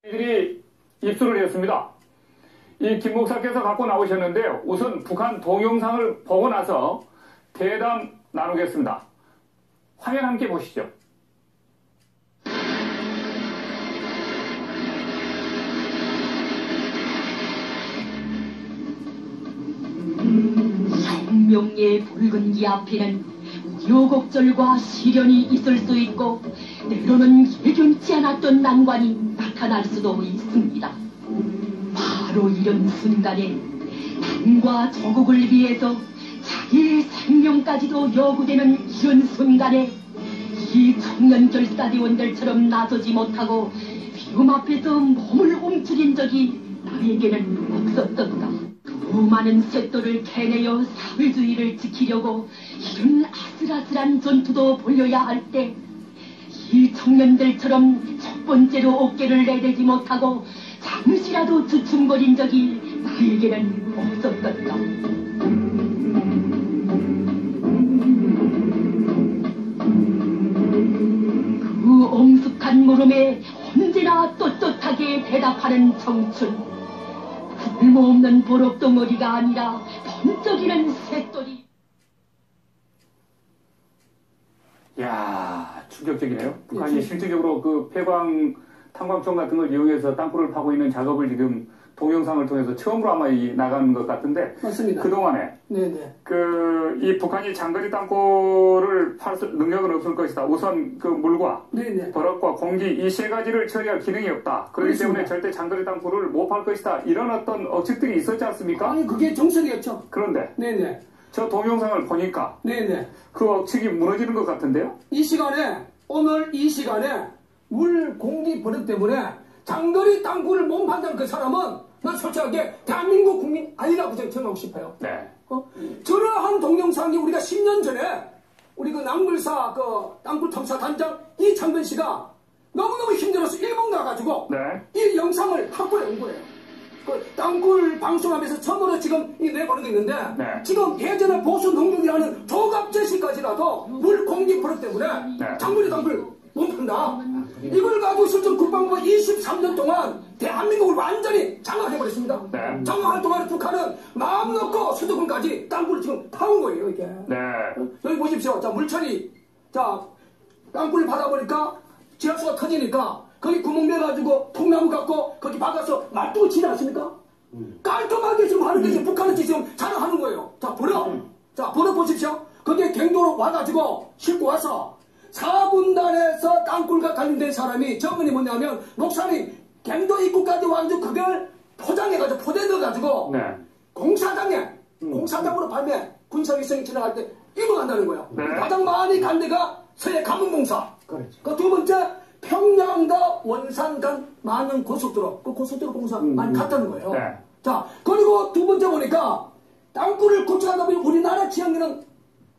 이들이 입수를 했습니다. 이 김 목사께서 갖고 나오셨는데요. 우선 북한 동영상을 보고 나서 대담 나누겠습니다. 화면 함께 보시죠. 생명의 붉은 기 앞에는 우여곡절과 시련이 있을 수 있고 때로는 예견치 않았던 난관이 나타날 수도 있습니다. 바로 이런 순간에 당과 조국을 위해서 자기의 생명까지도 요구되는 이런 순간에 이 청년 결사대원들처럼 나서지 못하고 위험 앞에서 몸을 움츠린 적이 나에게는 없었던가. 수많은 쇳돌을 캐내어 사회주의를 지키려고 이런 아슬아슬한 전투도 벌여야 할 때 이 청년들처럼 첫 번째로 어깨를 내대지 못하고 잠시라도 주춤거린 적이 나에게는 없었던가. 그 엄숙한 물음에 언제나 떳떳하게 대답하는 청춘. 쓸모없는 보록덩어리가 아니라 번쩍이는 쇳돌이. 이야, 충격적이네요. 북한이 실질적으로 그 폐광 탄광총 같은 걸 이용해서 땅굴을 파고 있는 작업을 지금 동영상을 통해서 처음으로 아마 나간 것 같은데. 맞습니다. 그동안에. 네네. 이 북한이 장거리 땅굴을 팔 능력은 없을 것이다. 우선 그 물과. 네네. 버럭과 공기 이 세 가지를 처리할 기능이 없다. 그렇기 그렇습니다. 때문에 절대 장거리 땅굴을 못 팔 것이다. 이런 어떤 억측들이 있었지 않습니까? 아니, 그게 정석이었죠. 그런데. 네네. 저 동영상을 보니까. 네네. 그 억측이 무너지는 것 같은데요? 이 시간에, 오늘 이 시간에 물, 공기 버릇 때문에 장거리 땅굴을 못 판다는 그 사람은 난 솔직하게 대한민국 국민 아니라고 생각하고 싶어요. 네. 저러한 동영상이 우리가 10년 전에 우리 그 낭물사 그 땅굴 탐사 단장 이창근 씨가 너무너무 힘들어서 일본 가가지고 이 영상을 확보해 온 거예요. 그 땅굴 방송하면서 처음으로 지금 내보는 게 있는데 지금 예전에 보수 농경이라는 조갑제시까지라도 물 공기 버릇 때문에 장거리 땅굴 못 판다. 이걸 가지고 실전 국방부가 23년 동안 대한민국을 완전히 장악해버렸습니다. 장악할 동안에 북한은 마음 놓고 수도권까지 땅굴을 지금 파온 거예요, 이게. 여기 보십시오. 자, 물처리. 자, 땅굴을 받아보니까 지하수가 터지니까 거기 구멍 내가지고 통나무 갖고 거기 박아서 놔두고 치지 않습니까? 깔끔하게 지금 하는 게 지금 북한은 지금 자랑하는 거예요. 자, 버럭. 자, 버럭 보십시오. 거기에 갱도로 와가지고 싣고 와서 4분단에서 땅굴과 관련된 사람이 전문이 뭐냐면 목사님 갱도 입구까지 와가지고 그걸 포장해가지고 포대 넣어가지고 공사장으로 밤에 군사위성이 지나갈 때 입어간다는 거야. 가장 많이 간 데가 서해 가문공사. 그 두 번째 평양과 원산 간 많은 고속도로, 그 고속도로 공사 많이 갔다는 거예요. 자, 그리고 두 번째 보니까 땅굴을 고쳐하다 보니 우리나라 지역에는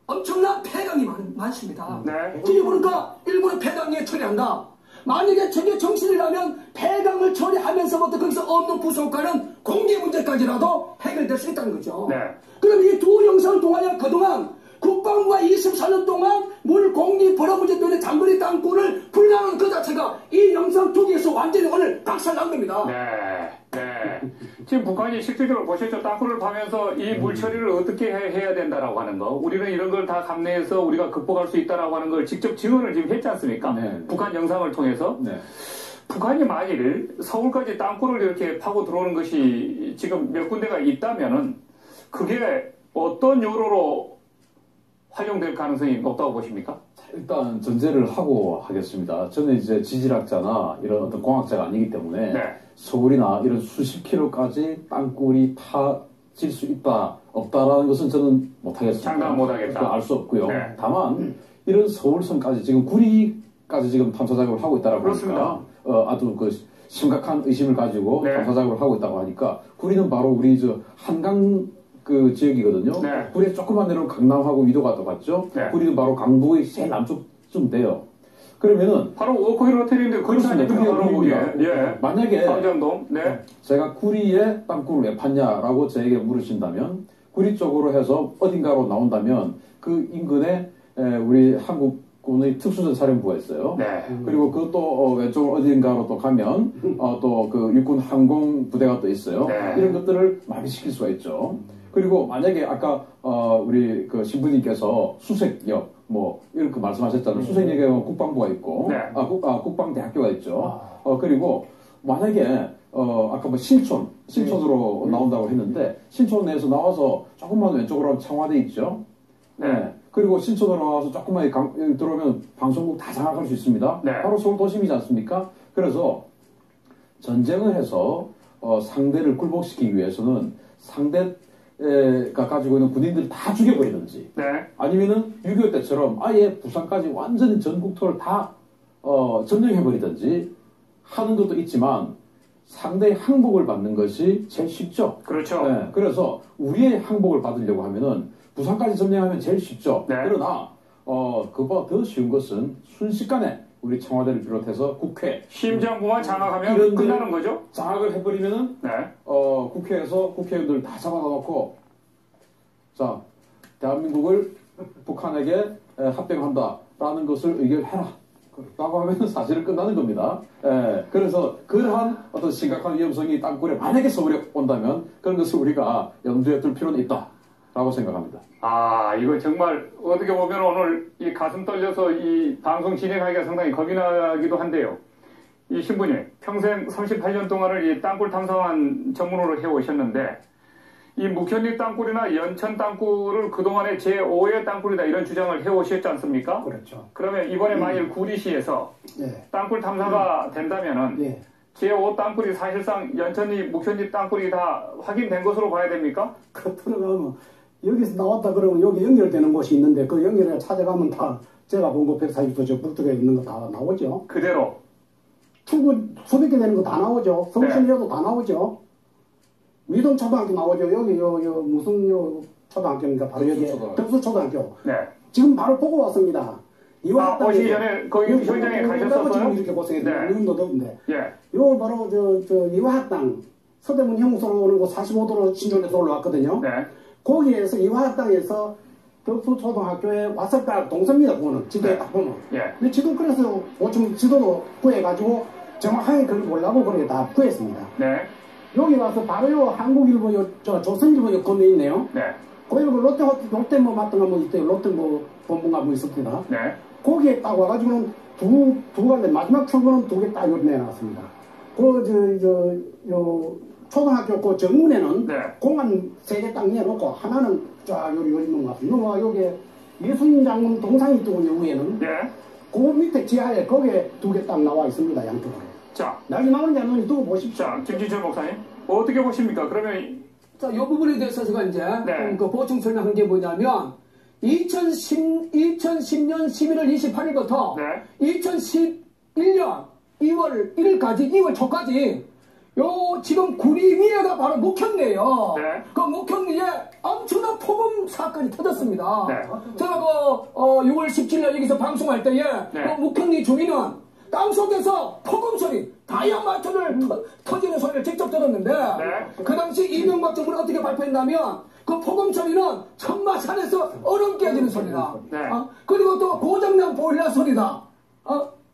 엄청난 폐강이 많습니다. 지금 보니까 일본의 폐강에 처리한다. 만약에 저게 정신이라면 폐강을 처리하면서부터 거기서 얻는 부속과는 공기 문제까지라도 해결될 수 있다는 거죠. 그럼 이 두 영상을 통하여 그동안 국방부가 24년 동안 물, 공기, 버럭 문제 때문에 장거리 땅굴을 불량한 그 자체가 이 영상 두 개에서 완전히 오늘 박살난 겁니다. 지금 북한이 실질적으로 보셨죠? 땅굴을 파면서 이 물 처리를 어떻게 해야 된다라고 하는 거. 우리는 이런 걸 다 감내해서 우리가 극복할 수 있다라고 하는 걸 직접 증언을 지금 했지 않습니까? 북한 영상을 통해서. 북한이 만일 서울까지 땅굴을 이렇게 파고 들어오는 것이 지금 몇 군데가 있다면은 그게 어떤 요로로 활용될 가능성이 높다고 보십니까? 일단 전제를 하고 하겠습니다. 저는 이제 지질학자나 이런 어떤 공학자가 아니기 때문에 서울이나 이런 수십 킬로까지 땅굴이 파질 수 있다, 없다라는 것은 저는 못하겠습니다. 장담 못하겠다. 알 수 없고요. 다만 이런 서울선까지 지금 구리까지 지금 탐사 작업을 하고 있다라고 하니까 아주 그 심각한 의심을 가지고 탐사 작업을 하고 있다고 하니까 구리는 바로 우리 저 한강 그 지역이거든요. 구리에 조금만 내려오면 강남하고 위도가 똑같죠. 구리는 바로 강북의 제일 남쪽쯤 돼요. 그러면은 바로 워커힐 호텔인데 근처니까 바로 거기에. 만약에 광장동. 제가 구리에 땅굴을 왜 팠냐라고 저에게 물으신다면 구리 쪽으로 해서 어딘가로 나온다면 그 인근에 우리 한국 군의 특수전사령부가 있어요. 네. 그리고 그것도 왼쪽 어딘가로 또 가면 또 그 육군 항공 부대가 또 있어요. 네. 이런 것들을 마비시킬 수가 있죠. 그리고 만약에 아까 우리 그 신부님께서 수색역 뭐 이렇게 말씀하셨잖아요. 수색역에 국방부가 있고 네. 국방대학교가 있죠. 그리고 만약에 아까 뭐 신촌으로 나온다고 했는데 신촌 내에서 나와서 조금만 왼쪽으로 하면 청와대 있죠. 네. 그리고 신촌으로 나와서 조금만 들어오면 방송국 다 장악할 수 있습니다. 네. 바로 서울 도심이지 않습니까? 그래서 전쟁을 해서 상대를 굴복시키기 위해서는 상대가 가지고 있는 군인들을 다 죽여버리든지 네. 아니면은 6.25 때처럼 아예 부산까지 완전히 전국토를 다 점령해버리든지 하는 것도 있지만 상대의 항복을 받는 것이 제일 쉽죠. 그렇죠. 네, 그래서 우리의 항복을 받으려고 하면은 부산까지 점령하면 제일 쉽죠. 네. 그러나 그보다 더 쉬운 것은 순식간에 우리 청와대를 비롯해서 국회 심장부만 장악하면 끝나는 거죠? 장악을 해버리면은 네. 국회에서 국회의원들 다 잡아다 놓고 자 대한민국을 북한에게 합병한다라는 것을 의결해라. 라고 하면 사실은 끝나는 겁니다. 그래서 그러한 어떤 심각한 위험성이 땅굴에 만약에 서울에 온다면 그런 것을 우리가 염두에 둘 필요는 있다라고 생각합니다. 아, 이거 정말 어떻게 보면 오늘 이 가슴 떨려서 이 방송 진행하기가 상당히 겁이 나기도 한데요. 이 신부님, 평생 38년 동안을 이 땅굴 탐사만 전문으로 해오셨는데 이 묵현리 땅굴이나 연천 땅굴을 그동안에 제5의 땅굴이다 이런 주장을 해오셨지 않습니까? 그렇죠. 그러면 이번에 만일 구리시에서 네. 땅굴 탐사가 된다면은 네. 제5 땅굴이 사실상 연천리, 묵현리 땅굴이 다 확인된 것으로 봐야 됩니까? 그 들어가면 여기서 나왔다 그러면 여기 연결되는 곳이 있는데 그 연결을 찾아가면 다 제가 본 거 140도 저 북쪽에 있는 거 다 나오죠. 그대로. 출구 수백 개 되는 거 다 나오죠. 서울시내도 다 나오죠. 위동 초등학교 나오죠. 여기 무슨 초등학교입니까? 바로 여기 덕수 초등학교. 네. 지금 바로 보고 왔습니다. 오시기 전에 거기 현장에 가셨었어요? 지금 이렇게 고생했어요. 네. 눈도 더운데. 예. 요 바로 저 이화학당 서대문 형무소로 오는 거 45도로 신촌에서 올라왔거든요. 네. 거기에서 이화학당에서 덕수 초등학교에 왔을까 동서입니다. 그거는 지도에 딱 보면. 예. 근데 지도 그래서 보충 지도도 구해가지고 정확하게 그걸 보려고 그렇게 다 구했습니다. 네. 여기 와서 바로 요 한국일보 조선일보 요 건너 있네요. 네. 거기 롯데 뭐 맞던 거뭐 있대요. 롯데 뭐 본부가 뭐 있었습니다. 네. 거기에 딱 와가지고는 두 갈래 마지막 출구는 두 개 딱 내놨습니다. 요 초등학교 그 정문에는 네. 공안 3개 딱 내놓고 하나는 쫙 여기 있는 것 같습니다. 여기 예수님 장군 동상이 있더군요. 위에는. 네. 그 밑에 지하에 거기에 2개 딱 나와 있습니다. 양쪽으로. 자. 날이 나오는지 안 나오는지 두고 보십시오. 자, 김진철 목사님. 어떻게 보십니까? 그러면 자, 이 부분에 대해서 제가 이제 네. 그 보충 설명한 게 뭐냐면 2010년 11월 28일부터 네. 2011년 2월 1일까지 2월 초까지 요 지금 구리 위에가 바로 묵현리예요. 네. 그 묵현리에 엄청난 폭음 사건이 터졌습니다. 네. 제가 6월 17일 여기서 방송할 때에 네. 그 묵현리 주민은 땅속에서 폭음 소리, 다이아마트를 터지는 소리를 직접 들었는데 네. 그 당시 이명박 정부는 어떻게 발표했냐면 그 폭음 소리는 천마산에서 얼음 깨지는 소리다. 네. 그리고 또 고장난 보일러 소리다.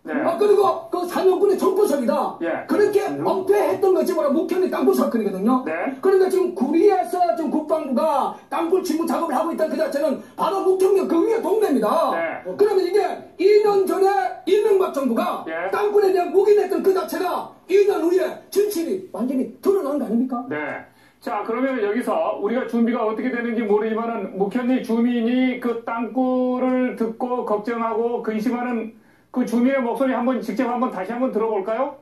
네. 그리고 그 사냥꾼의 정부 소리다. 예. 그렇게 엄폐했던 것이 바로 묵현리 땅굴 사건이거든요. 네. 그러니까 지금 구리에서 지금 국방부가 땅굴 침구 작업을 하고 있다는 그 자체는 바로 묵현리 그 위에 동네입니다. 네. 그러면 이게 2년 전에 이명박 정부가 예. 땅굴에 대한 묵인했던 그 자체가 2년 후에 진실이 완전히 드러난 거 아닙니까? 네. 자, 그러면 여기서 우리가 준비가 어떻게 되는지 모르지만은 묵현리 주민이 그 땅굴을 듣고 걱정하고 근심하는 그 주민의 목소리 다시 한번 들어볼까요?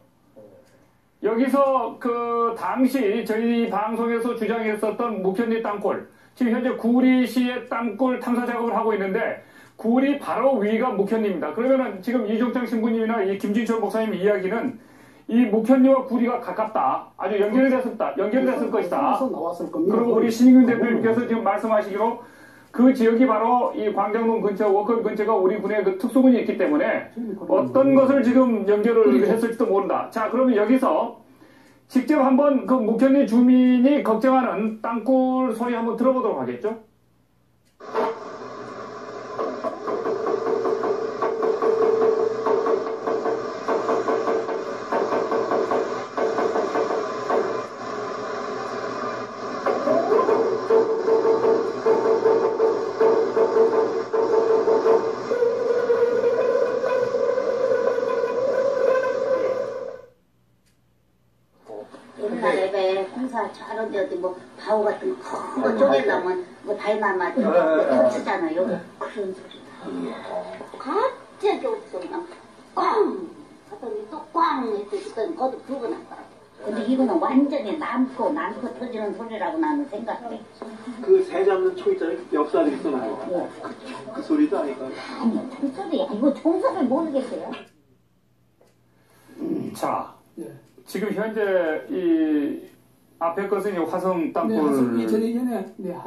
여기서 그 당시 저희 방송에서 주장했었던 묵현리 땅굴, 지금 현재 구리시의 땅굴 탐사 작업을 하고 있는데 구리 바로 위가 묵현리입니다. 그러면은 지금 이종창 신부님이나 이 김진철 목사님 이야기는 이 묵현리와 구리가 가깝다. 아주 연결됐을 것이다. 그리고 우리 신인균 대표님께서 지금 말씀하시기로 그 지역이 바로 이 광장동 근처, 워커비 근처가 우리 군의 그 특수군이 있기 때문에 어떤 것을 지금 연결을 했을지도 모른다. 자, 그러면 여기서 직접 한번 그 묵현리 주민이 걱정하는 땅굴 소리 한번 들어보도록 하겠죠? 옛날에 왜 공사 저런데 어디 뭐 바우 같은 거 쪼개려면 뭐 다이나마 좀 쓰잖아요. 그런 소리가. 갑자기 어디서 그냥 꽝! 하더니 또 꽝! 했더니 거기 불고 났더라고. 근데 이거는 완전히 남고 터지는 소리라고 나는 생각해. 그 새 잡는 초 있잖아요. 엽사들 있잖아요. 네. 그 소리도 아닐까요? 아니, 총소리야. 이거 총소리 모르겠어요. 자, 예. 지금 현재 이 앞에 것은 이 화성 땅굴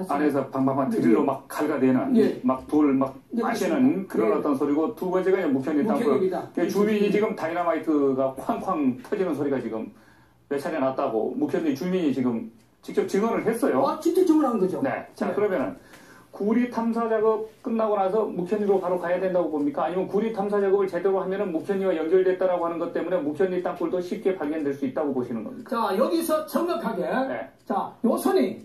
안에서 방방방 드릴로 막 갈가대는 막 돌 막 마시는 그런 어떤 소리고, 두 번째가 이제 묵현리 땅굴 주민이 지금 다이나마이트가 쾅쾅 터지는 소리가 지금 몇 차례 났다고 묵현리 주민이 지금 직접 증언을 했어요. 직접 증언한 거죠. 네. 자, 그러면은 구리 탐사 작업 끝나고 나서 묵현리로 바로 가야 된다고 봅니까? 아니면 구리 탐사 작업을 제대로 하면은 묵현리와 연결됐다라고 하는 것 때문에 묵현리 땅굴도 쉽게 발견될 수 있다고 보시는 겁니까? 자, 여기서 정확하게 자, 요 선이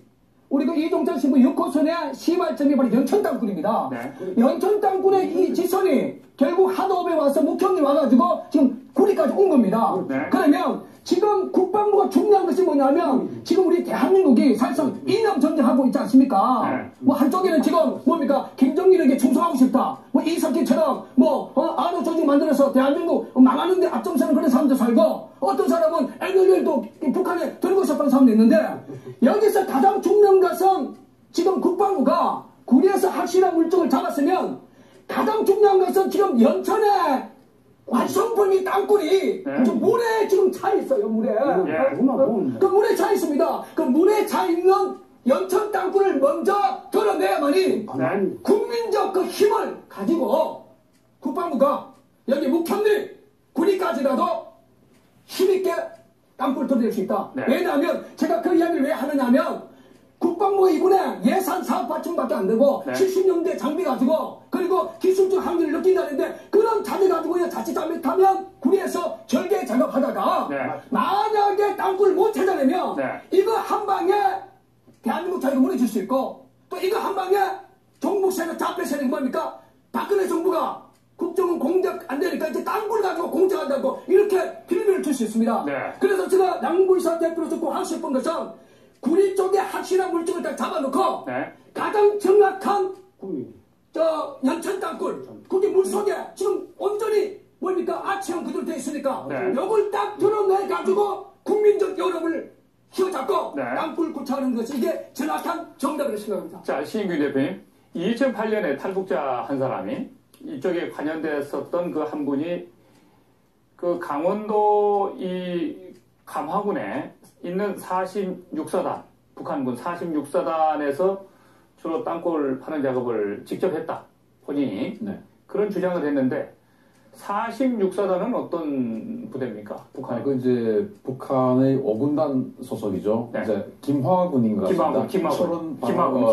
우리 그 이동철 신부 6호선의 시발점이 바로 연천 땅굴입니다. 연천 땅굴의 이 지선이 결국 하도읍에 와서 묵현리 와가지고 지금 구리까지 온 겁니다. 그러면 지금 국방부가 중요한 것이 뭐냐면 지금 우리 대한민국이 사실상 이념 전쟁하고 있지 않습니까? 뭐 한쪽에는 지금 뭡니까 김정일에게 충성하고 싶다. 뭐 이석기처럼 아로 조직 만들어서 대한민국 망하는데 앞장서는 그런 사람도 살고, 어떤 사람은 NLL도 북한에 들고 싶은 사람도 있는데, 여기서 가장 중요한 것은 지금 국방부가 구리에서 확실한 물증을 잡았으면 가장 중요한 것은 지금 연천에 완성범위 땅굴이 지금 물에 지금 차 있어요. 물에. 그 물에 차 있습니다. 그 물에 차 있는 연천 땅굴을 먼저 드러내야만이 국민적 그 힘을 가지고 국방부가 여기 묵현리 구리까지라도 힘있게 땅굴을 드러낼 수 있다. 왜냐하면 제가 그 이야기를 왜 하느냐면 국방부가 이번에 예산 사업 받침밖에 안 되고 70년대 장비 가지고 그리고 기술적 한계를 느낀다는데, 그런 자재 가지고 자칫 잘못하면 구리에서 절개 작업하다가 만약에 땅굴을 못 찾아내면 이거 한 방에 대한민국 자유가 무너질 수 있고, 또 이거 한 방에 종북세력 자폐세력 뭡니까? 박근혜 정부가 국정은 공작 안 되니까 이제 땅굴 가지고 공작한다고 이렇게 빌미를 줄 수 있습니다. 그래서 제가 양불사 대표로서 꼭 하고 싶은 것은 구리 쪽에 확실한 물증을 딱 잡아놓고 가장 정확한 연천 땅굴, 거기 물속에 지금 온전히 뭡니까 아치형 그대로 돼 있으니까 요걸 딱 드러내가지고 국민적 여론을 휘어잡고 땅굴 구차하는 것이 이게 정확한 정답이라고 생각합니다. 자, 시인규 대표님, 2008년에 탈북자 한 사람이 이쪽에 관련됐었던 그 한 분이 그 강원도 이 감화군에 있는 46사단, 북한군 46사단에서 주로 땅굴 파는 작업을 직접 했다. 본인이. 그런 주장을 했는데, 46사단은 어떤 부대입니까? 북한의? 그 이제 북한의 5군단 소속이죠. 이제 김화군인가 같습니다. 김화군. 강원도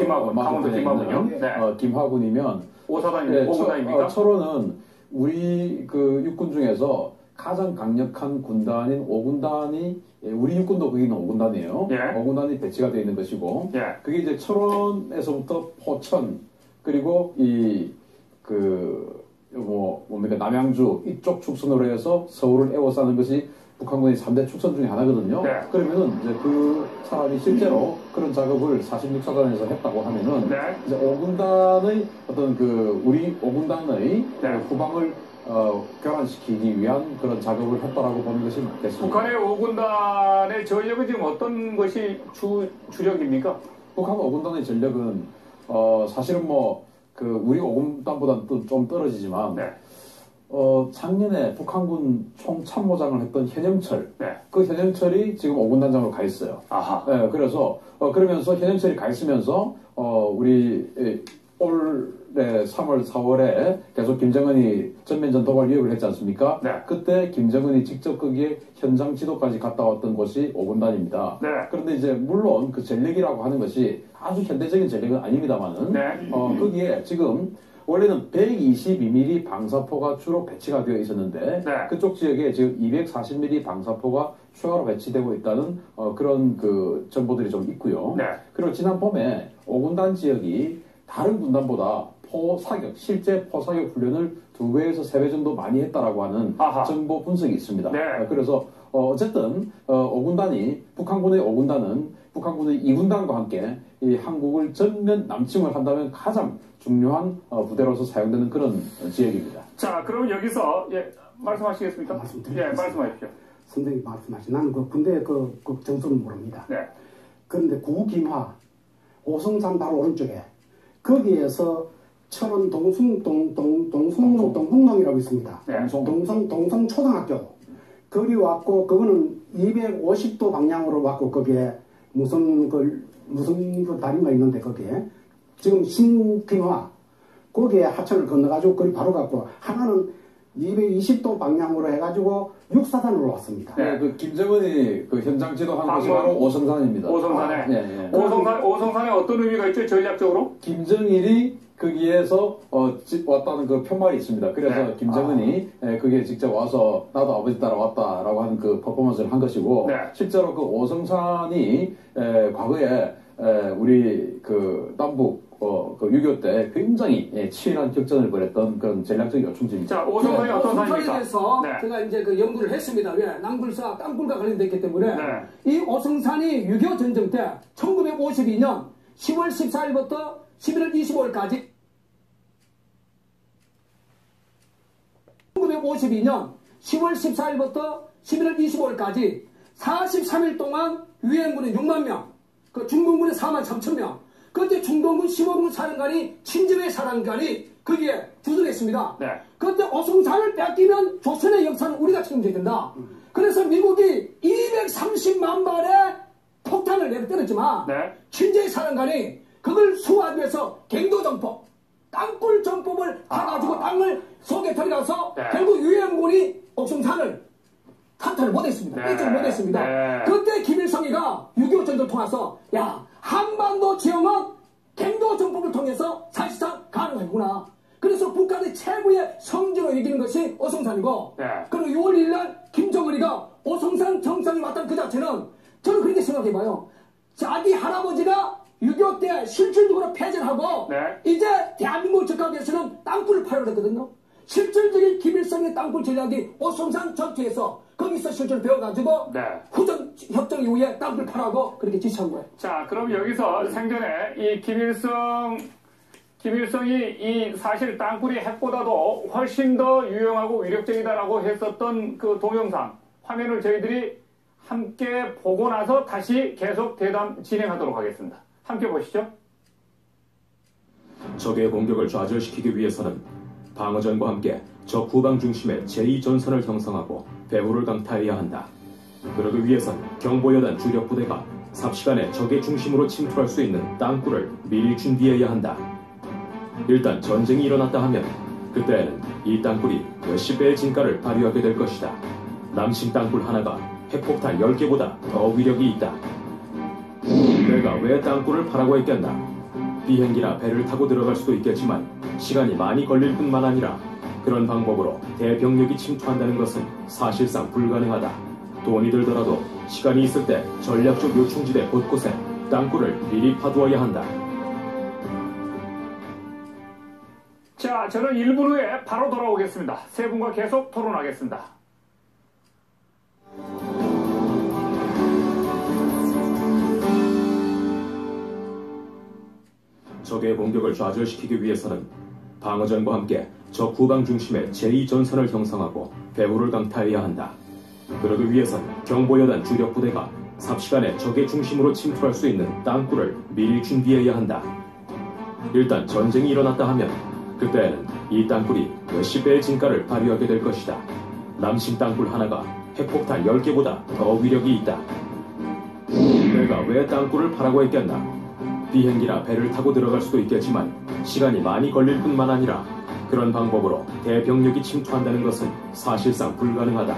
김화군이요? 김화군이면 5군단입니까? 철원은 우리 그 육군 중에서 가장 강력한 군단인 5군단이, 우리 육군도 거기는 5군단이에요. 5군단이 배치가 되어 있는 것이고, 그게 이제 철원에서부터 포천, 그리고 뭡니까, 남양주 이쪽 축선으로 해서 서울을 에워싸는 것이 북한군의 3대 축선 중에 하나거든요. 그러면은 이제 그 사람이 실제로 그런 작업을 46사단에서 했다고 하면은 이제 5군단의 어떤 우리 5군단의 후방을 교란시키기 위한 그런 작업을 했다라고 보는 것이 맞겠습니다. 북한의 5군단의 전력은 지금 어떤 것이 주력입니까? 북한 5군단의 전력은 사실은 우리 5군단보다는 또 좀 떨어지지만 작년에 북한군 총참모장을 했던 현영철, 그 현영철이 지금 5군단장으로 가 있어요. 그래서 그러면서 현영철이 가 있으면서 우리 올해 3월, 4월에 계속 김정은이 전면전 도발 위협을 했지 않습니까? 그때 김정은이 직접 거기에 현장 지도까지 갔다 왔던 곳이 5군단입니다. 그런데 이제 물론 그 전력이라고 하는 것이 아주 현대적인 전력은 아닙니다만은 거기에 지금 원래는 122mm 방사포가 주로 배치가 되어 있었는데 그쪽 지역에 지금 240mm 방사포가 추가로 배치되고 있다는 그런 그 정보들이 좀 있고요. 그리고 지난 봄에 5군단 지역이 다른 군단보다 실제 포사격 훈련을 2배에서 3배 정도 많이 했다라고 하는 정보 분석이 있습니다. 그래서 어쨌든 5군단이 북한군의 5군단은 북한군의 2군단과 함께 이 한국을 전면 남침을 한다면 가장 중요한 부대로서 사용되는 그런 지역입니다. 자, 그럼 여기서 말씀하시겠습니까? 말씀드리겠습니다. 말씀하십시오. 선생님 말씀하신 나는 그 군대 그 정수는 모릅니다. 네. 그런데 구김화 오성산 바로 오른쪽에 거기에서 천원 동숭동이라고 있습니다. 네. 동성 초등학교 거기 왔고 그거는 250도 방향으로 왔고 거기에 무슨 다리가 있는데 거기에 지금 신김화 거기에 하천을 건너가지고 거기 바로 갔고 하나는 220도 방향으로 해가지고 육사단으로 왔습니다. 네, 그 김정은이 그 현장 지도한 곳이 바로 오성산입니다. 오성산에. 오성산에 어떤 의미가 있죠? 전략적으로? 김정일이 거기에서 왔다는 그 편말이 있습니다. 그래서 김정은이 그게 직접 와서 나도 아버지 따라 왔다라고 하는 그 퍼포먼스를 한 것이고 실제로 그 오성산이 과거에 우리 그 남북 그 6.25 때 굉장히 치열한 격전을 벌였던 그런 전략적 요충지입니다. 자, 오성산이 어떤 산입니까? 오성산에 대해서 제가 이제 그 연구를 했습니다. 왜? 남불사 땅굴과 관련됐기 때문에 이 오성산이 6.25 전쟁 때 1952년 10월 14일부터 11월 25일까지 1952년 10월 14일부터 11월 25일까지 43일 동안 유엔군은 6만 명, 그 중공군은 4만 3천 명, 그때 중동군 15군 사령관이 친정의 사령관이 거기에 주둔했습니다. 그때 오성산을 뺏기면 조선의 역사는 우리가 책임져야 된다. 그래서 미국이 230만 발의 폭탄을 내려때렸지만 친정의 사령관이 그걸 수호하기 위해서 갱도정법, 땅굴 정법을 해가지고 땅을 속에 들어가서 결국 유엔군이 오성산을 탄탄을 못했습니다. 일찍 못했습니다. 그때 김일성이가 6.25 전쟁을 통해서 한반도 지형은 갱도 정법을 통해서 사실상 가능하구나. 그래서 북한의 최고의 성지로 여기는 것이 오성산이고 그리고 6월 1일 김정은이가 오성산 정상에 왔던 그 자체는 저는 그렇게 생각해봐요. 자기 할아버지가 6.25 때 실질적으로 패전을 하고 이제 대한민국을 접하기 위해서는 땅굴을 파려고 했거든요. 실질적인 김일성의 땅굴 전략이 오성산 전투에서 거기서 실제로 배워가지고 후전 협정 이후에 땅굴 파라고 그렇게 지시한 거예요. 자, 그럼 여기서 생전에 이 김일성이 이 사실 땅굴이 핵보다도 훨씬 더 유용하고 위력적이다라고 했었던 그 동영상 화면을 저희들이 함께 보고 나서 다시 계속 대담 진행하도록 하겠습니다. 함께 보시죠. 적의 공격을 좌절시키기 위해서는 방어전과 함께 적 후방 중심의 제2전선을 형성하고 배후를 강타해야 한다. 그러기 위해선 경보여단 주력 부대가 삽시간에 적의 중심으로 침투할 수 있는 땅굴을 미리 준비해야 한다. 일단 전쟁이 일어났다 하면 그때에는 이 땅굴이 몇십 배의 진가를 발휘하게 될 것이다. 남심 땅굴 하나가 핵폭탄 10개보다 더 위력이 있다. 내가 왜 땅굴을 파라고 했겠나? 비행기나 배를 타고 들어갈 수도 있겠지만 시간이 많이 걸릴 뿐만 아니라 그런 방법으로 대병력이 침투한다는 것은 사실상 불가능하다. 돈이 들더라도 시간이 있을 때 전략적 요충지대 곳곳에 땅굴을 미리 파두어야 한다. 자, 저는 1분 후에 바로 돌아오겠습니다. 세 분과 계속 토론하겠습니다. 적의 공격을 좌절시키기 위해서는 방어전과 함께 적 후방 중심의 제2전선을 형성하고 배후를 강타해야 한다. 그러기 위해선 경보여단 주력 부대가 삽시간에 적의 중심으로 침투할 수 있는 땅굴을 미리 준비해야 한다. 일단 전쟁이 일어났다 하면 그때에는 이 땅굴이 몇십 배의 진가를 발휘하게 될 것이다. 남심 땅굴 하나가 핵폭탄 10개보다 더 위력이 있다. 내가 왜 땅굴을 파라고 했겠나? 비행기나 배를 타고 들어갈 수도 있겠지만 시간이 많이 걸릴 뿐만 아니라 그런 방법으로 대병력이 침투한다는 것은 사실상 불가능하다.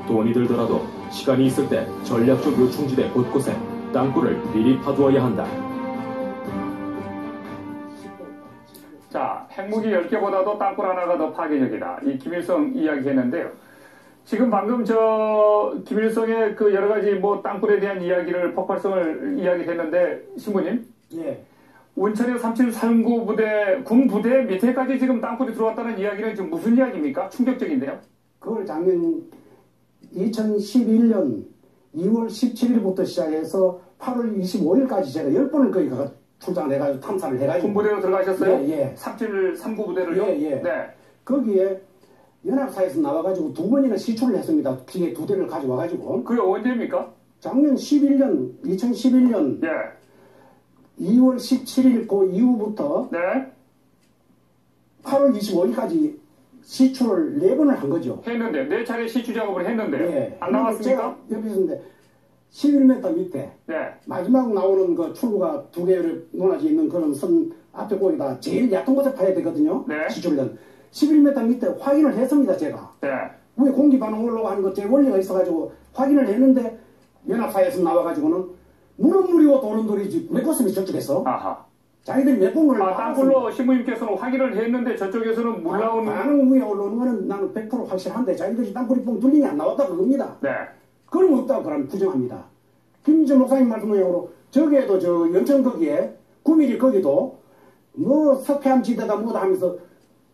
돈이 들더라도 시간이 있을 때 전략적 요충지대 곳곳에 땅굴을 미리 파두어야 한다. 자, 핵무기 10개보다도 땅굴 하나가 더 파괴적이다. 이 김일성 이야기했는데요. 지금 방금 김일성의 그 여러 가지 뭐 땅굴에 대한 이야기를 폭발성을 이야기했는데 신부님, 온천의 37 사령부 부대 군 부대 밑에까지 지금 땅굴이 들어왔다는 이야기는 지금 무슨 이야기입니까? 충격적인데요. 그걸 작년 2011년 2월 17일부터 시작해서 8월 25일까지 제가 10번을 거기 가서 출장을 해가지고 탐사를 해가지고. 군부대로 들어가셨어요? 예, 예. 3739 부대를요? 예, 예. 네. 거기에 연합사에서 나와가지고 2번이나 시출을 했습니다. 기계 2대를 가져와가지고. 그게 언제입니까? 작년 2011년 예. 2월 17일 그 이후부터 네. 8월 25일까지 시출을 4번을 한 거죠. 했는데 4차례 시추 작업을 했는데 예. 안 나왔습니까? 제가 옆에 있었는데 11m 밑에 네. 마지막 나오는 그 출구가 2개를 놓아져 있는 그런 선 앞에 거기다 제일 얕은 곳에 파야 되거든요. 네. 시출은 11m 밑에 확인을 했습니다. 제가. 네. 위에 공기 반응 올라고 하는 것 제 원리가 있어가지고 확인을 했는데 연합사에서 나와가지고는 물은 물이고 돌은 돌이지 메꿨으면 저쪽에서. 아하. 자기들이 메꾼 걸. 땅굴로 신부님께서는 확인을 했는데 저쪽에서는 물 나오는. 반응 위에 올라오는 거는 나는 100% 확실한데 자기들이 땅굴이 뻥 뚫리니 안 나왔다 그겁니다. 네. 그럼 없다고 그러면 부정합니다. 김인철 목사님 말씀으로 저기에도 저 연천 거기에 9mm 거기도 뭐 석회암 지대다 뭐다 하면서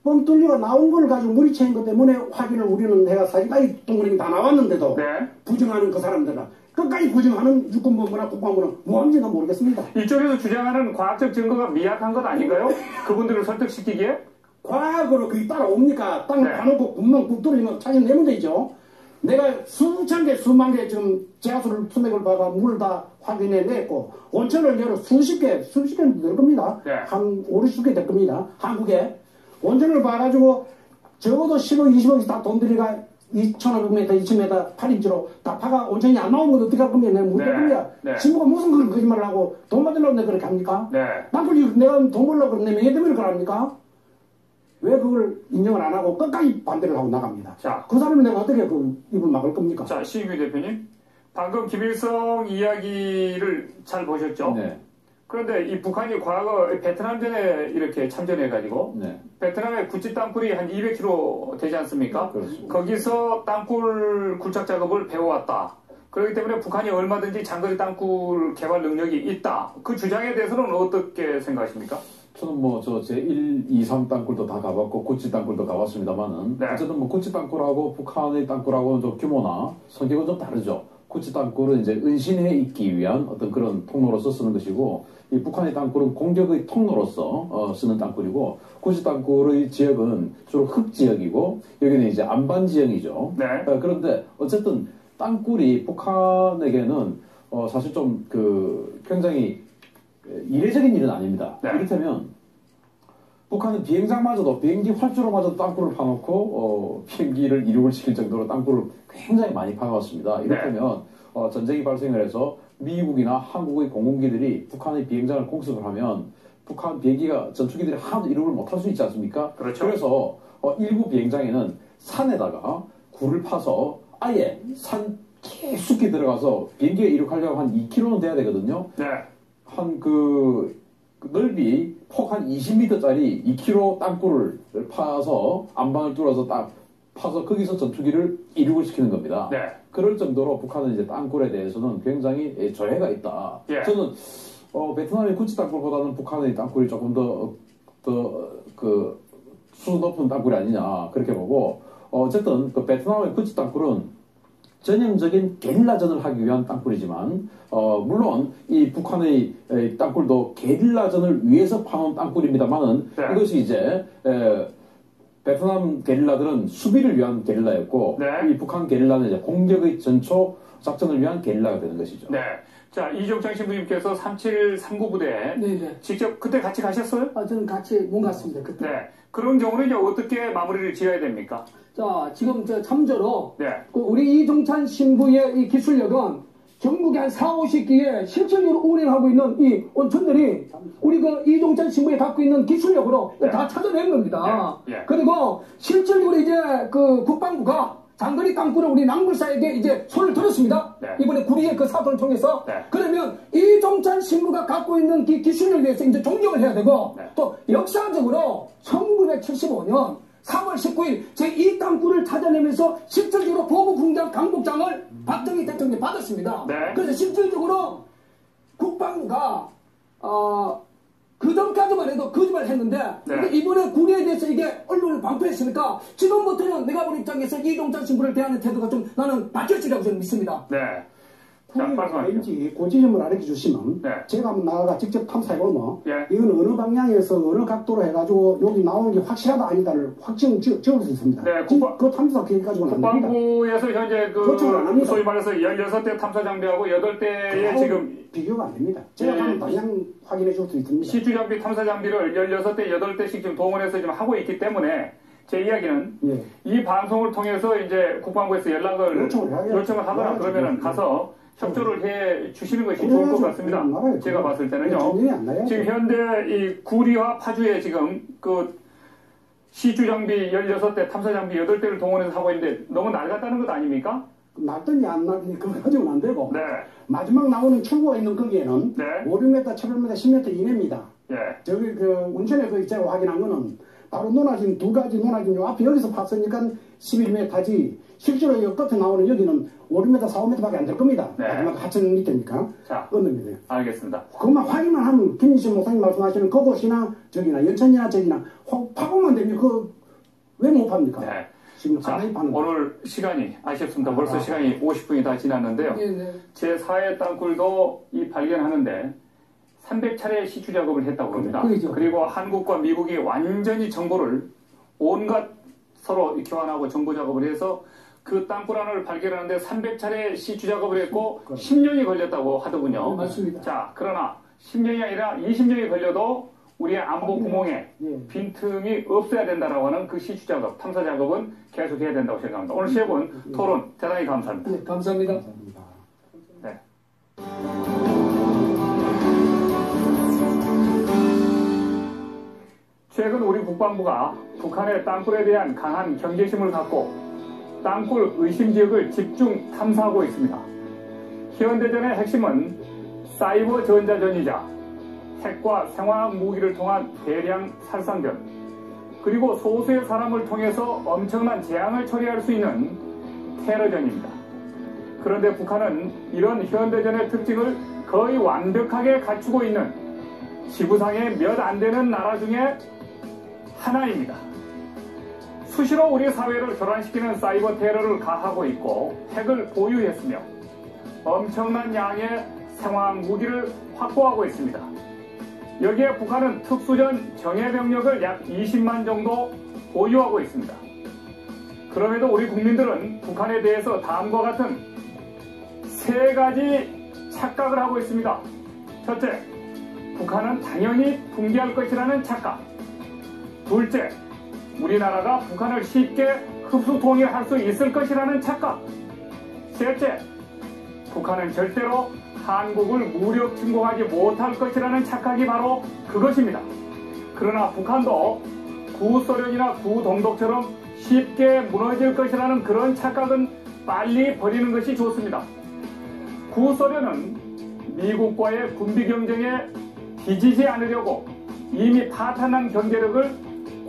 뻥 뚫리가 나온 걸 가지고 물이 채인 것 때문에 확인을 우리는 해가 사진까지 동그라미 다 나왔는데도 네. 부정하는 그 사람들은 끝까지 부정하는 육군본부나 국방부는 뭐하는지는 모르겠습니다. 이쪽에서 주장하는 과학적 증거가 미약한 것 아닌가요? 그분들을 설득시키기에? 과학으로 그게 따라옵니까? 땅을 네. 파놓고 구멍 푹 뚫리는 거 찾아내면 되죠. 내가 수천 개, 수만 개 지금 제하수를 수맥을 봐가 물 다 확인해냈고 온천을 열어 수십 개는 될 겁니다. 네. 한 5, 60개 될 겁니다. 한국에. 온천을 봐가지고 적어도 10억, 20억씩 다 돈 들이가 2,500m, 2,000m 8인치로 다 파가 온천이 안 나오는 건 어떻게 할 겁니까? 내가 못할 겁니다. 네. 친구가 무슨 그런 거짓말을 하고 돈 받으려고 내가 그렇게 합니까? 네. 남편이 내가 돈 벌려고 그러는데 왜 때문에 그걸 합니까? 왜 그걸 인정을 안 하고 끝까지 반대를 하고 나갑니다. 자. 그 사람이 내가 어떻게 그 입을 막을 겁니까? 자, 시인규 대표님. 방금 김일성 이야기를 잘 보셨죠? 네. 그런데 이 북한이 과거 베트남전에 이렇게 참전해가지고 네. 베트남의 구찌 땅굴이 한 200km 되지 않습니까? 그렇습니다. 거기서 땅굴 굴착 작업을 배워왔다. 그렇기 때문에 북한이 얼마든지 장거리 땅굴 개발 능력이 있다. 그 주장에 대해서는 어떻게 생각하십니까? 저는 뭐 저 제 1, 2, 3 땅굴도 다 가봤고 고치 땅굴도 가봤습니다만은 네. 어쨌든 뭐 고치 땅굴하고 북한의 땅굴하고는 좀 규모나 성격은 좀 다르죠. 고치 땅굴은 이제 은신해 있기 위한 어떤 그런 통로로서 쓰는 것이고 이 북한의 땅굴은 공격의 통로로서 쓰는 땅굴이고 고치 땅굴의 지역은 주로 흙 지역이고 여기는 이제 안반 지형이죠. 네. 그런데 어쨌든 땅굴이 북한에게는 사실 좀 그 굉장히 이례적인 일은 아닙니다. 네. 이를테면 북한은 비행장마저도 비행기 활주로마저도 땅굴을 파놓고 비행기를 이륙을 시킬 정도로 땅굴을 굉장히 많이 파놓았습니다. 이를테면 전쟁이 발생을 해서 미국이나 한국의 공군기들이 북한의 비행장을 공습을 하면 북한 비행기가 전투기들이 하나도 이륙을 못할 수 있지 않습니까? 그렇죠. 그래서 일부 비행장에는 산에다가 굴을 파서 아예 산 깊숙이 들어가서 비행기가 이륙하려고 한 2km는 돼야 되거든요. 네. 한 그 넓이 폭 한 20m짜리 2km 땅굴을 파서 안방을 뚫어서 딱 파서 거기서 전투기를 이륙을 시키는 겁니다. 네. 그럴 정도로 북한은 이제 땅굴에 대해서는 굉장히 저해가 있다. 예. 저는 베트남의 구치 땅굴보다는 북한의 땅굴이 조금 더 그 수준 높은 땅굴이 아니냐 그렇게 보고 어쨌든 그 베트남의 구치 땅굴은 전형적인 게릴라전을 하기 위한 땅굴이지만 물론 이 북한의 땅굴도 게릴라전을 위해서 파놓은 땅굴입니다만은 네. 이것이 이제 베트남 게릴라들은 수비를 위한 게릴라였고 네. 이 북한 게릴라는 이제 공격의 전초 작전을 위한 게릴라가 되는 것이죠. 네. 자, 이종창 신부님께서 3739 부대 네네. 직접 그때 같이 가셨어요? 저는 같이 못 갔습니다. 그때. 네. 그런 경우는 이제 어떻게 마무리를 지어야 됩니까? 자, 지금 참조로 네. 그 우리 이종찬 신부의 이 기술력은 전국에 한 4, 50기에 실질적으로 운행하고 있는 이 온천들이 우리 그 이종찬 신부에 갖고 있는 기술력으로 네. 다 찾아낸 겁니다. 네. 네. 그리고 실질적으로 이제 그 국방부가 장거리 땅굴을 우리 낭물사에게 이제 손을 들었습니다. 네. 이번에 구리의 그 사건을 통해서. 네. 그러면 이종찬 신부가 갖고 있는 기술력에 대해서 이제 존경을 해야 되고 네. 또 역사적으로 1975년 3월 19일 제2 땅굴을 찾아내면서 실질적으로 보급공장 강복장을 박정희 대통령이 받았습니다. 네. 그래서 실질적으로 국방부가 그 전까지만 해도 거짓말을 했는데 근데 이번에 구리에 대해서 이게 언론을 방패했으니까 지금부터는 내가 본 입장에서 이동찬 신부를 대하는 태도가 좀 나는 바뀌어지라고 저는 믿습니다. 네. 왠지 그 지점을 알려주시면 제가 한번 나가가 직접 탐사해보면 이건 어느 방향에서 어느 각도로 해가지고 여기 나오는 게 확실하다 아니다를 확증 지을 수 있습니다. 네, 그 탐사 기획가지고는 안 됩니다. 국방부에서 현재 그 소위 말해서 16대 탐사 장비하고 8대의 지금 비교가 안 됩니다. 제가 가면 방향 확인해 줄 수 있습니다. 시주 장비 탐사 장비를 16대, 8대씩 지금 동원해서 지금 하고 있기 때문에 제 이야기는 이 방송을 통해서 이제 국방부에서 연락을 요청을 하거나 그러면은 가서 협조를 해 주시는 것이 좋을 것 같습니다. 제가 봤을 때는요. 지금 현재 이 구리와 파주에 지금 그 시주 장비 16대, 탐사 장비 8대를 동원해서 하고 있는데 너무 낡았다는 것 아닙니까? 낫더니 안 낫더니 그거 가지고는 안 되고 마지막 나오는 출구가 있는 거기에는 500m, 1100m, 10m 이내입니다. 저기 그 운천에서 제가 확인한 거는 바로 논하진 두 가지 논하진 요 앞에 여기서 봤으니까 11m지 실제로 여 끝에 나오는 여기는 5m, 4m밖에 안 될 겁니다. 마지막 하천 밑에니까. 자, 언덕입니다. 알겠습니다. 그것만 확인만 하면 김희준 목사님 말씀하시는 그곳이나 저기나 연천이나 저기나 파고만 되면 그 왜 못 팝니까? 지금 상당히 파는 오늘 시간이 아쉽습니다. 벌써 시간이 50분이 다 지났는데요. 제 4회 땅굴도 이 발견하는데 300차례 시추 작업을 했다고 합니다. 그리고 한국과 미국이 완전히 정보를 온갖 서로 교환하고 정보 작업을 해서 그 땅굴 안을 발견하는데 300차례 시추 작업을 했고 10년이 걸렸다고 하더군요. 맞습니다. 자, 그러나 10년이 아니라 20년이 걸려도 우리의 안보 구멍에 빈틈이 없어야 된다라고 하는 그 시추 작업, 탐사 작업은 계속 해야 된다고 생각합니다. 오늘 세 분 토론 대단히 감사합니다. 네, 감사합니다. 네. 최근 우리 국방부가 북한의 땅굴에 대한 강한 경계심을 갖고 땅굴 의심 지역을 집중 탐사하고 있습니다. 현대전의 핵심은 사이버 전자전이자 핵과 생화학 무기를 통한 대량 살상전, 그리고 소수의 사람을 통해서 엄청난 재앙을 처리할 수 있는 테러전입니다. 그런데 북한은 이런 현대전의 특징을 거의 완벽하게 갖추고 있는 지구상에 몇 안 되는 나라 중에 하나입니다. 수시로 우리 사회를 교란시키는 사이버 테러를 가하고 있고 핵을 보유했으며 엄청난 양의 생화학 무기를 확보하고 있습니다. 여기에 북한은 특수전 정예병력을 약 20만 정도 보유하고 있습니다. 그럼에도 우리 국민들은 북한에 대해서 다음과 같은 세 가지 착각을 하고 있습니다. 첫째, 북한은 당연히 붕괴할 것이라는 착각. 둘째, 우리나라가 북한을 쉽게 흡수 통일할 수 있을 것이라는 착각. 셋째, 북한은 절대로 한국을 무력 침공하지 못할 것이라는 착각이 바로 그것입니다. 그러나 북한도 구소련이나 구동독처럼 쉽게 무너질 것이라는 그런 착각은 빨리 버리는 것이 좋습니다. 구소련은 미국과의 군비 경쟁에 뒤지지 않으려고 이미 파탄난 경제력을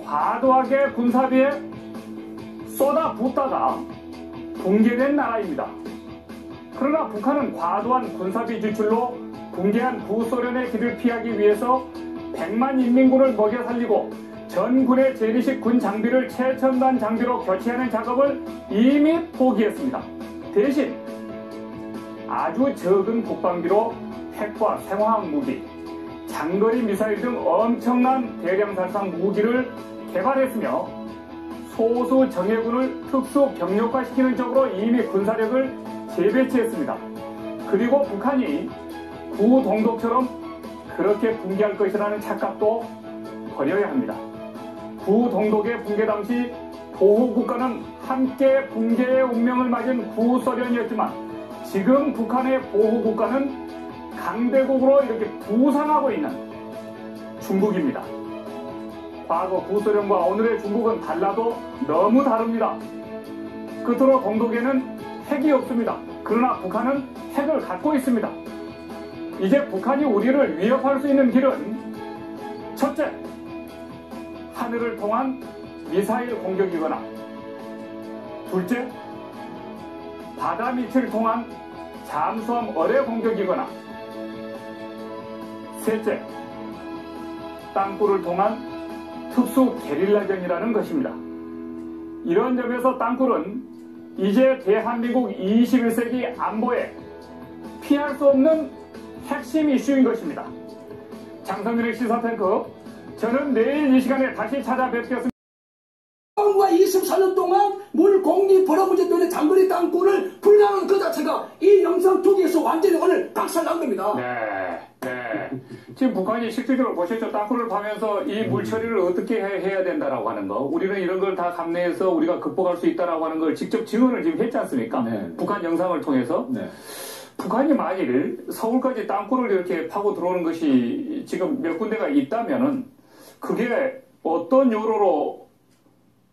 과도하게 군사비에 쏟아붓다가 붕괴된 나라입니다. 그러나 북한은 과도한 군사비 지출로 붕괴한 구소련의 길을 피하기 위해서 100만 인민군을 먹여 살리고 전군의 재래식 군 장비를 최첨단 장비로 교체하는 작업을 이미 포기했습니다. 대신 아주 적은 국방비로 핵과 생화학 무기, 장거리 미사일 등 엄청난 대량 살상 무기를 개발했으며 소수 정예군을 특수 병력화시키는 쪽으로 이미 군사력을 재배치했습니다. 그리고 북한이 구동독처럼 그렇게 붕괴할 것이라는 착각도 버려야 합니다. 구동독의 붕괴 당시 보호국가는 함께 붕괴의 운명을 맞은 구소련이었지만 지금 북한의 보호국가는 강대국으로 이렇게 부상하고 있는 중국입니다. 과거 구소련과 오늘의 중국은 달라도 너무 다릅니다. 끝으로 동독에는 핵이 없습니다. 그러나 북한은 핵을 갖고 있습니다. 이제 북한이 우리를 위협할 수 있는 길은 첫째, 하늘을 통한 미사일 공격이거나 둘째, 바다 밑을 통한 잠수함 어뢰 공격이거나 셋째, 땅굴을 통한 특수 게릴라전이라는 것입니다. 이런 점에서 땅굴은 이제 대한민국 21세기 안보에 피할 수 없는 핵심 이슈인 것입니다. 장성민의 시사탱크, 저는 내일 이 시간에 다시 찾아뵙겠습니다. 24년 동안 물 공기 버려 문제 때문에 장거리 땅굴을 불가능한 그 자체가 이 영상 두 개에서 완전히 오늘 박살난 겁니다. 네. 지금 북한이 실질적으로 보셨죠? 땅굴을 파면서 이 물 처리를 어떻게 해야 된다라고 하는 거. 우리는 이런 걸 다 감내해서 우리가 극복할 수 있다라고 하는 걸 직접 증언을 지금 했지 않습니까? 네. 북한 영상을 통해서. 네. 북한이 만일 서울까지 땅굴을 이렇게 파고 들어오는 것이 지금 몇 군데가 있다면은 그게 어떤 요로로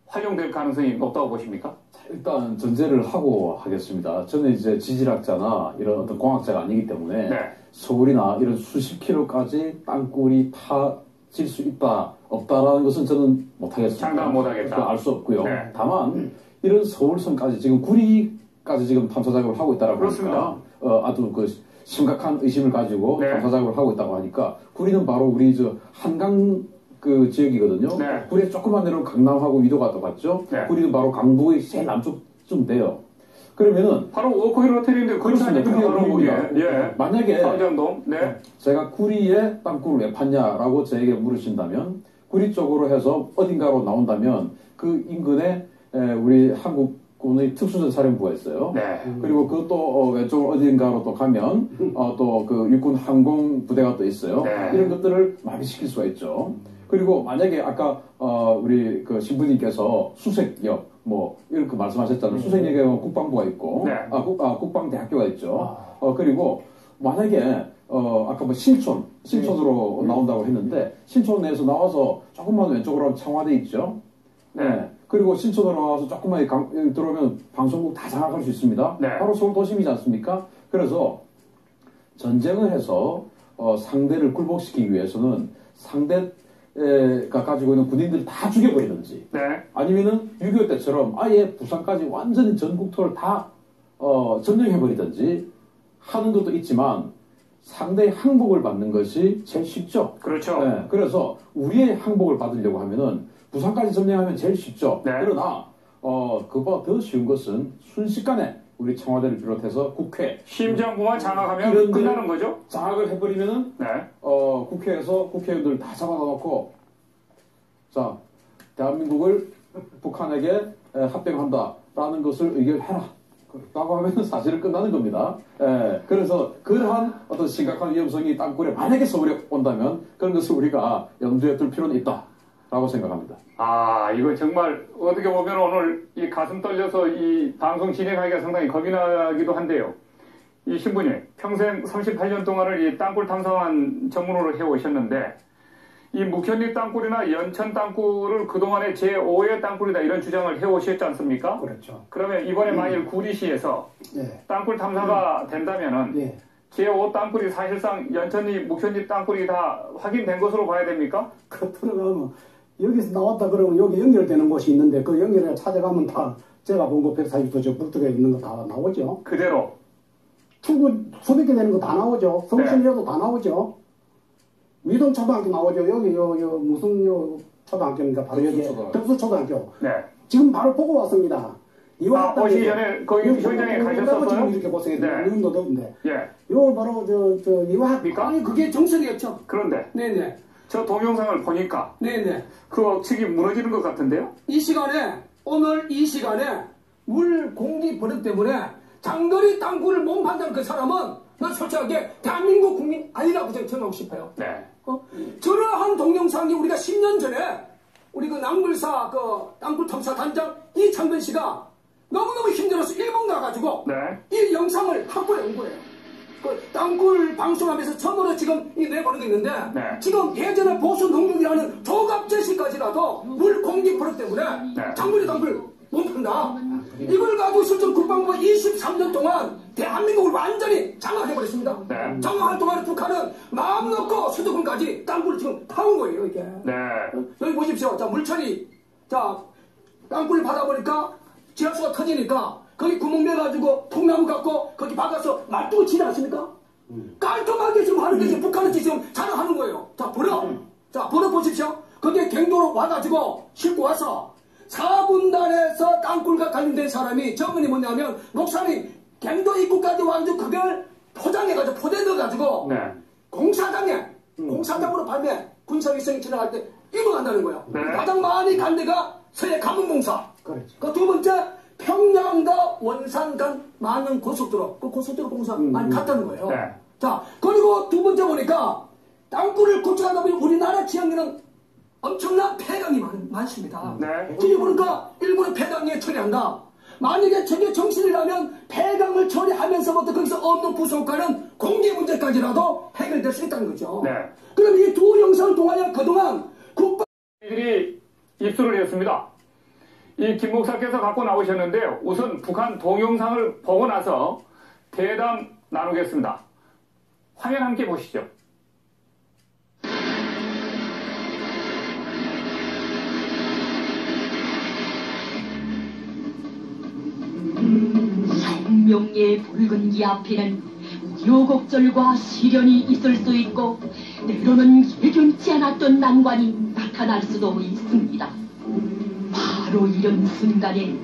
활용될 가능성이 높다고 보십니까? 일단 전제를 하고 하겠습니다. 저는 이제 지질학자나 이런 어떤 공학자가 아니기 때문에 네. 서울이나 이런 수십 킬로까지 땅굴이 파질 수 있다 없다라는 것은 저는 못하겠습니다. 장담 못하겠다. 알 수 없고요. 네. 다만 이런 서울선까지 지금 구리까지 지금 탐사 작업을 하고 있다라고 그렇습니다. 하니까 아주 그 심각한 의심을 가지고 네. 탐사 작업을 하고 있다고 하니까 구리는 바로 우리 저 한강 그 지역이거든요. 네. 구리에 조금만 내려오면 강남하고 위도가 똑같죠. 네. 구리는 바로 강북의 제일 남쪽쯤 돼요. 그러면은 바로 워크힐 호텔인데 그렇지 않습니까? 바로 구리입니다. 예. 만약에 광장동. 네. 제가 구리에 땅굴을 왜 팠냐라고 저에게 물으신다면 구리 쪽으로 해서 어딘가로 나온다면 그 인근에 우리 한국군의 특수전사령부가 있어요. 네. 그리고 그것도 왼쪽 어딘가로 또 가면 또 그 육군 항공 부대가 또 있어요. 네. 이런 것들을 마비시킬 수가 있죠. 그리고 만약에 아까 우리 그 신부님께서 수색역 뭐 이렇게 말씀하셨잖아요. 수색역에 국방부가 있고 네. 국방대학교가 있죠. 그리고 만약에 아까 뭐 신촌으로 나온다고 했는데 신촌 내에서 나와서 조금만 왼쪽으로 하면 청와대 있죠. 네. 그리고 신촌으로 나와서 조금만 들어오면 방송국 다 장악할 수 있습니다. 네. 바로 서울 도심이지 않습니까? 그래서 전쟁을 해서 상대를 굴복시키기 위해서는 상대가 가지고 있는 군인들을 다 죽여버리든지 네. 아니면은 6.25 때처럼 아예 부산까지 완전히 전국토를 다 점령해버리든지 하는 것도 있지만 상대의 항복을 받는 것이 제일 쉽죠. 그렇죠. 네. 그래서 우리의 항복을 받으려고 하면은 부산까지 점령하면 제일 쉽죠. 네. 그러나 그보다 더 쉬운 것은 순식간에 우리 청와대를 비롯해서 국회 심장부만 장악하면 끝나는 거죠? 장악을 해버리면은 네. 국회에서 국회의원들 다 잡아다 놓고 자 대한민국을 북한에게 합병한다라는 것을 의결해라 라고 하면 사실은 끝나는 겁니다. 그래서 그러한 어떤 심각한 위험성이 땅굴에 만약에 서울에 온다면 그런 것을 우리가 염두에 둘 필요는 있다라고 생각합니다. 아, 이거 정말 어떻게 보면 오늘 이 가슴 떨려서 이 방송 진행하기가 상당히 겁이 나기도 한데요. 이 신부님, 평생 38년 동안을 이 땅굴 탐사만 전문으로 해오셨는데 이 묵현리 땅굴이나 연천 땅굴을 그동안의 제5의 땅굴이다 이런 주장을 해오셨지 않습니까? 그렇죠. 그러면 이번에 만일 구리시에서 네. 땅굴 탐사가 된다면은 네. 제5 땅굴이 사실상 연천리, 묵현리 땅굴이 다 확인된 것으로 봐야 됩니까? 그 들어가면 여기서 나왔다 그러면 여기 연결되는 곳이 있는데 그 연결을 찾아가면 다 제가 본 거 140도 저 북쪽에 있는 거 다 나오죠. 그대로. 출구 수백 개 되는 거 다 나오죠. 서울시내도 다 나오죠. 위동 초등학교 나오죠. 여기 무슨 초등학교입니까? 바로 여기 덕수 초등학교. 네. 지금 바로 보고 왔습니다. 오시기 전에 거기 현장에 가셨었어요? 지금 이렇게 고생했는데 네. 이름도 더운데. 예. 요 바로 저 이화학입니까? 아니 그게 정설이었죠. 그런데 네네. 저 동영상을 보니까 네네. 그 억측이 무너지는 것 같은데요? 이 시간에 오늘 이 시간에 물 공기 버릇 때문에 장거리 땅굴을 몸판단 그 사람은 난 솔직하게 대한민국 국민 아니라고 생각하고 싶어요. 네. 저러한 동영상이 우리가 10년 전에 우리 그 낭물사 그 땅굴 탐사 단장 이창근 씨가 너무너무 힘들어서 일본 가가지고 네. 이 영상을 확보해 온 거예요. 그 땅굴 방송하면서 처음으로 지금 이 내보는 게 있는데 네. 지금 예전에 보수 능력이라는 조갑제시까지라도 물 공기 버릇 때문에 네. 장거리 땅굴 못 판다. 이걸 가지고 실전 국방부가 23년 동안 대한민국을 완전히 장악해버렸습니다. 네. 장악할 동안에 북한은 마음 놓고 수도권까지 땅굴을 지금 파온 거예요, 이게. 네. 여기 보십시오. 자, 물처리. 자, 땅굴을 받아보니까 지하수가 터지니까 거기 구멍 내가지고 통나무 갖고 거기 박아서 말뚝을 치지 않습니까? 깔끔하게 지금 하는 게 지금 북한은 지금 자랑하는 거예요. 자, 보려. 자, 번호 보십시오. 거기에 경도로 와가지고 싣고 와서 4분단에서 땅굴과 관련된 사람이 정은이 뭐냐면 목사님 경도 입구까지 와가지고 그걸 포장해가지고 포대 넣어가지고 네. 공사장으로 밤에 군사위성이 지나갈 때 입어간다는 거예요. 네. 가장 많이 간 데가 서해 가문공사. 그렇죠. 그 두 번째 평양과 원산 간 많은 고속도로, 그 고속도로 공사 많이 갔다는 거예요. 네. 자, 그리고 두 번째 보니까 땅굴을 고쳐가다 보니 우리나라 지역에는 엄청난 폐강이 많습니다. 네. 지금 보니까 일본은 폐강에 처리한다. 만약에 저게 정신이라면 폐강을 처리하면서부터 거기서 얻는 부속과는 공개 문제까지라도 해결될 수 있다는 거죠. 네. 그럼 이 두 영상을 통하여 그동안 국방들이 입수를 했습니다. 이 김 목사께서 갖고 나오셨는데요. 우선 북한 동영상을 보고 나서 대담 나누겠습니다. 화면 함께 보시죠. 성명의 붉은 기 앞에는 우여곡절과 시련이 있을 수 있고 때로는 예견치 않았던 난관이 나타날 수도 있습니다. 바로 이런 순간에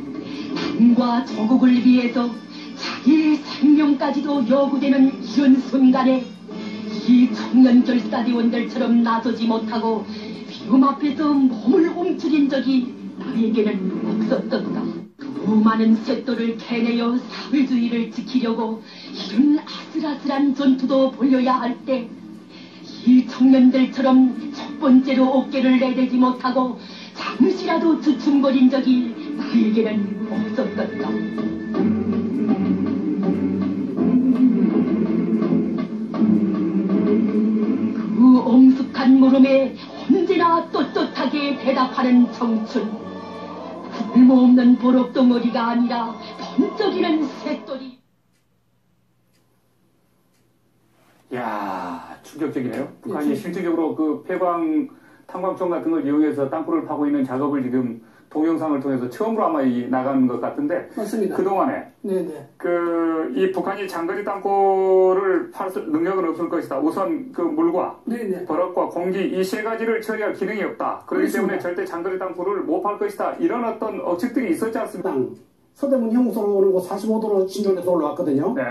당과 조국을 위해서 자기의 생명까지도 요구되는 이런 순간에 이 청년 결사대원들처럼 나서지 못하고 위험 앞에서 몸을 움츠린 적이 나에게는 없었던가. 수많은 쇳돌을 캐내어 사회주의를 지키려고 이런 아슬아슬한 전투도 벌여야 할 때 이 청년들처럼 첫 번째로 어깨를 내대지 못하고 잠시라도 주춤거린 적이 나에게는 없었던가. 그 엄숙한 물음에 언제나 떳떳하게 대답하는 청춘. 쓸모없는 보록덩어리가 아니라 번쩍이는 쇳돌이. 이야, 충격적이네요. 북한이 실질적으로 그 폐광 탄광총 같은 걸 이용해서 땅굴을 파고 있는 작업을 지금 동영상을 통해서 처음으로 아마 나간 것 같은데. 맞습니다. 그동안에 네네. 이 북한이 장거리 땅굴을 팔 능력은 없을 것이다. 우선 그 물과 네네. 버럭과 공기 이 세 가지를 처리할 기능이 없다. 그렇기 그렇습니다. 때문에 절대 장거리 땅굴을 못 팔 것이다. 이런 어떤 억측들이 있었지 않습니까? 서대문 형무소로 오는 곳 45도로 신전에서 올라왔거든요. 네.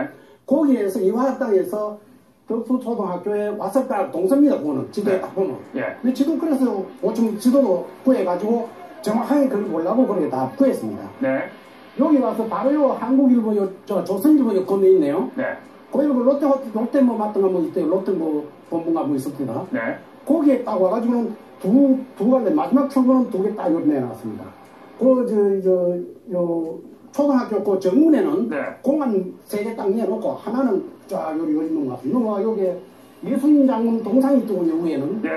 거기에서 이화학당에서 덕수초등학교에 왔었다 동서입니다. 그거는 지도에 네. 딱 보면. 예. 근데 지금 그래서 보충 지도도 구해가지고 정확하게 그걸 보려고 그렇게 다 구했습니다. 네. 여기 와서 바로 요 한국일보, 조선일보 건너 있네요. 네. 거기 뭐 롯데 뭐 맞던가 뭐 있대요. 롯데 뭐 본부가 뭐 있었습니다. 네. 거기에 딱 와가지고는 두 갈래 마지막 출구는 두 개 딱 내놨습니다. 요 초등학교 그 정문에는 네. 공간 3개 딱 내놓고 하나는 쫙 여기 있는 것 같습니다. 여기에 예수님 장군 동상이 있더군요. 위에는. 네.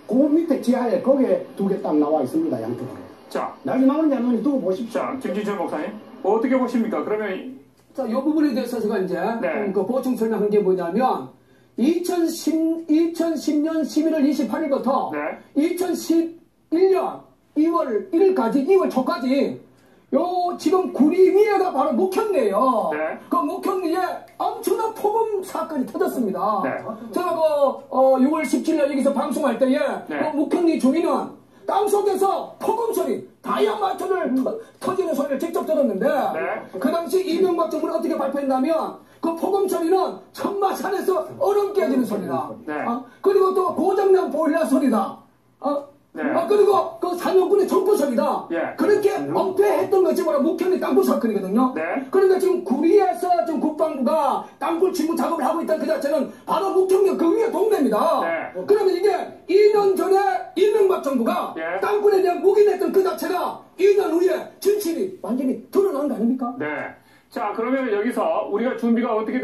그 밑에 지하에 거기에 2개 딱 나와 있습니다. 양쪽으로. 자. 날이 나오는지 안 나오는지 두고 보십시오. 자, 김진철 목사님. 어떻게 보십니까? 그러면 자, 이 부분에 대해서 제가 이제 네. 그 보충 설명한 게 뭐냐면 2010년 11월 28일부터 네. 2011년 2월 1일까지 2월 초까지 요 지금 구리 위에가 바로 목현리예요. 네. 그 목현리에 엄청난 폭음 사건이 터졌습니다. 네. 제가 6월 17일 여기서 방송할 때에 네. 그 목현리 주민은 땅속에서 폭음 소리, 다이아마트를 터지는 소리를 직접 들었는데 네. 그 당시 이명박 정부는 어떻게 발표했냐면 그 폭음 소리는 천마산에서 얼음 깨지는 소리다. 네. 그리고 또 고장난 보일러 소리다. 네. 그리고 그 산용군의 정보 소리다. 예. 그렇게 엄폐했던 것이 바로 목현리 땅굴 사건이거든요. 네. 그러니까 지금 구리에서 지금 국방부가 땅굴 침구 작업을 하고 있다는 그 자체는 바로 목현리 그 위에 동네입니다. 네. 그러면 이게 2년 전에 이명박 정부가 예. 땅굴에 대한 묵인했던 그 자체가 2년 후에 진실이 완전히 드러나는 거 아닙니까? 네. 자, 그러면 여기서 우리가 준비가 어떻게